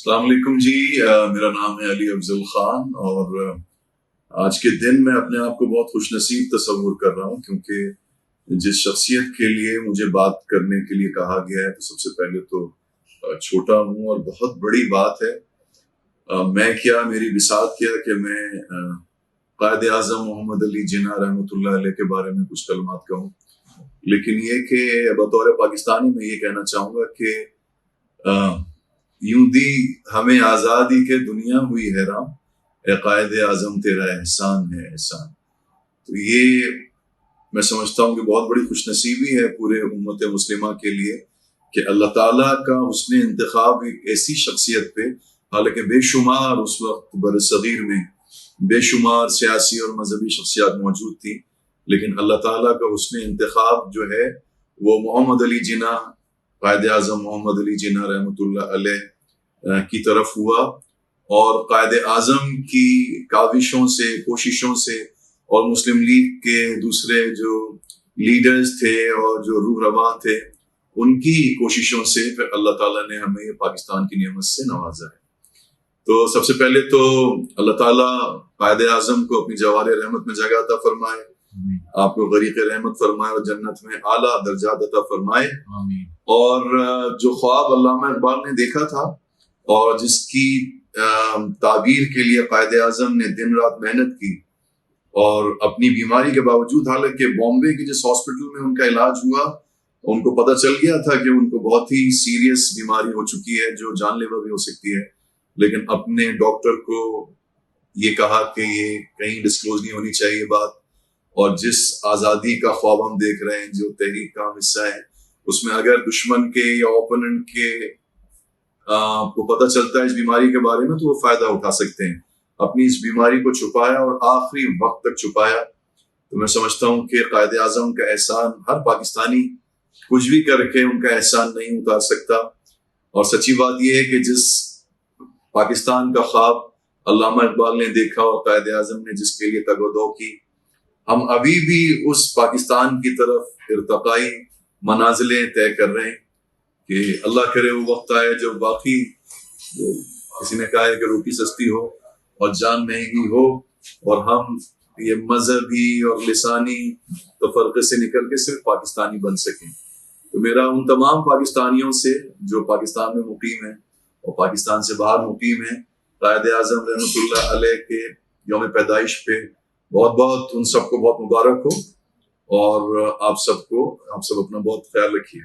السلام علیکم جی، میرا نام ہے علی افضل خان اور آج کے دن میں اپنے آپ کو بہت خوش نصیب تصور کر رہا ہوں، کیونکہ جس شخصیت کے لیے مجھے بات کرنے کے لیے کہا گیا ہے تو سب سے پہلے تو چھوٹا ہوں اور بہت بڑی بات ہے۔ میں کیا، میری بساط کیا کہ میں قائد اعظم محمد علی جناح رحمۃ اللہ علیہ کے بارے میں کچھ کلمات کہوں، لیکن یہ کہ بطور پاکستانی میں یہ کہنا چاہوں گا کہ یوں دی ہمیں آزادی کے دنیا ہوئی حیران، اے قائد اعظم تیرا احسان ہے احسان۔ تو یہ میں سمجھتا ہوں کہ بہت بڑی خوش نصیبی ہے پورے امت مسلمہ کے لیے کہ اللہ تعالیٰ کا حسن انتخاب ایک ایسی شخصیت پہ، حالانکہ بے شمار اس وقت برصغیر میں بے شمار سیاسی اور مذہبی شخصیات موجود تھیں، لیکن اللہ تعالیٰ کا حسن انتخاب جو ہے وہ محمد علی جناح، قائد اعظم محمد علی جناح رحمۃ اللہ علیہ کی طرف ہوا، اور قائد اعظم کی کاوشوں سے، کوششوں سے، اور مسلم لیگ کے دوسرے جو لیڈرز تھے اور جو روح رواں تھے ان کی کوششوں سے پھر اللہ تعالیٰ نے ہمیں پاکستان کی نعمت سے نوازا ہے۔ تو سب سے پہلے تو اللہ تعالیٰ قائد اعظم کو اپنی جوار رحمت میں جگہ عطا فرمائے، آپ کو غریق رحمت فرمائے اور جنت میں اعلیٰ درجات عطا فرمائے۔ اور جو خواب علامہ اقبال نے دیکھا تھا اور جس کی تعبیر کے لیے قائد اعظم نے دن رات محنت کی، اور اپنی بیماری کے باوجود، حالانکہ بامبے کے جس ہاسپٹل میں ان کا علاج ہوا ان کو پتہ چل گیا تھا کہ ان کو بہت ہی سیریس بیماری ہو چکی ہے جو جان لیوا بھی ہو سکتی ہے، لیکن اپنے ڈاکٹر کو یہ کہا کہ یہ کہیں ڈسکلوز نہیں ہونی چاہیے بات، اور جس آزادی کا خواب ہم دیکھ رہے ہیں، جو تحریک کا ہم حصہ ہے، اس میں اگر دشمن کے یا اوپوننٹ کے کو پتہ چلتا ہے اس بیماری کے بارے میں تو وہ فائدہ اٹھا سکتے ہیں۔ اپنی اس بیماری کو چھپایا اور آخری وقت تک چھپایا۔ تو میں سمجھتا ہوں کہ قائد اعظم کا احسان ہر پاکستانی کچھ بھی کر کے ان کا احسان نہیں اتار سکتا، اور سچی بات یہ ہے کہ جس پاکستان کا خواب علامہ اقبال نے دیکھا اور قائد اعظم نے جس کے لیے تگ و دو کی، ہم ابھی بھی اس پاکستان کی طرف ارتقائی منازلیں طے کر رہے ہیں کہ اللہ کرے وہ وقت آئے جب واقعی کسی نے کہا ہے کہ روٹی سستی ہو اور جان مہنگی ہو، اور ہم یہ مذہبی اور لسانی تفرقے سے نکل کے صرف پاکستانی بن سکیں۔ تو میرا ان تمام پاکستانیوں سے جو پاکستان میں مقیم ہیں اور پاکستان سے باہر مقیم ہیں، قائد اعظم رحمۃ اللہ علیہ کے یوم پیدائش پہ بہت بہت ان سب کو بہت مبارک ہو، اور آپ سب اپنا بہت خیال رکھیے۔